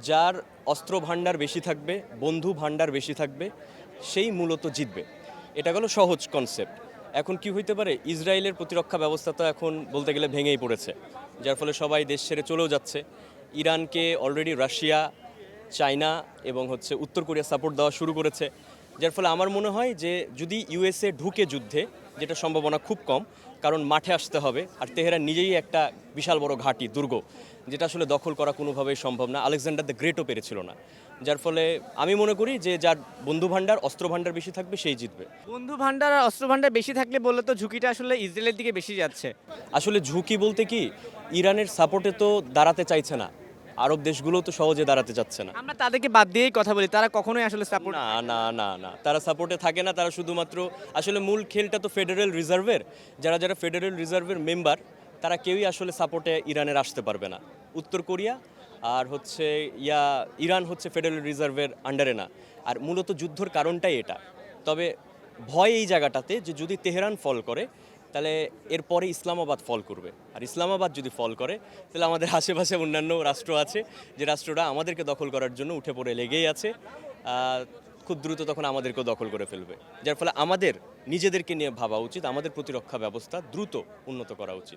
যার অস্ত্র ভাণ্ডার বেশি থাকবে, বন্ধু ভাণ্ডার বেশি থাকবে, সেই মূলত জিতবে। এটা গেল সহজ কনসেপ্ট। এখন কি হইতে পারে, ইসরায়েলের প্রতিরক্ষা ব্যবস্থা তো এখন বলতে গেলে ভেঙেই পড়েছে, যার ফলে সবাই দেশ ছেড়ে চলেও যাচ্ছে। ইরানকে অলরেডি রাশিয়া, চায়না এবং উত্তর কোরিয়া সাপোর্ট দেওয়া শুরু করেছে, যার ফলে আমার মনে হয় যে যদি ইউএসএ ঢুকে যুদ্ধে, যেটা সম্ভাবনা খুব কম, কারণ মাঠে আসতে হবে, আর তেহরান নিজেই একটা বিশাল বড় ঘাঁটি, দুর্গ, যেটা আসলে দখল করা কোনোভাবেই সম্ভব না। আলেকজান্ডার দ্য গ্রেটও পেরেছিল না। যার ফলে আমি মনে করি যে যার বন্ধু ভাণ্ডার, অস্ত্র ভাণ্ডার বেশি থাকবে, সেই জিতবে। বন্ধু ভান্ডার আর অস্ত্র ভান্ডার বেশি থাকলে বললে তো ঝুঁকিটা আসলে ইসরায়েলের দিকে বেশি যাচ্ছে। আসলে ঝুঁকি বলতে কি, ইরানের সাপোর্টে তো দাঁড়াতে চাইছে না, আরব দেশগুলো তো সহজে দাঁড়াতে চাচ্ছে না। আমরা তাদেরকে বাদ দিয়েই কথা বলি, তারা কখনোই আসলে সাপোর্ট। না না না না, তারা সাপোর্টে থাকে না। তারা শুধুমাত্র আসলে মূল খেলটা তো ফেডারেল রিজার্ভের, যারা যারা ফেডারেল রিজার্ভের মেম্বার, তারা কেউই আসলে সাপোর্টে ইরানের আসতে পারবে না। উত্তর কোরিয়া আর ইরান ফেডারেল রিজার্ভের আন্ডারে না। আর মূলত যুদ্ধর কারণটাই এটা। তবে ভয় এই জায়গাটাতে যে যদি তেহরান ফল করে, তাহলে এরপরে ইসলামাবাদ ফল করবে। আর ইসলামাবাদ যদি ফল করে, তাহলে আমাদের আশেপাশে অন্যান্য রাষ্ট্র আছে, যে রাষ্ট্রটা আমাদেরকে দখল করার জন্য উঠে পড়ে লেগেই আছে। খুব দ্রুত তখন আমাদেরকেও দখল করে ফেলবে, যার ফলে আমাদের নিজেদেরকে নিয়ে ভাবা উচিত, আমাদের প্রতিরক্ষা ব্যবস্থা দ্রুত উন্নত করা উচিত।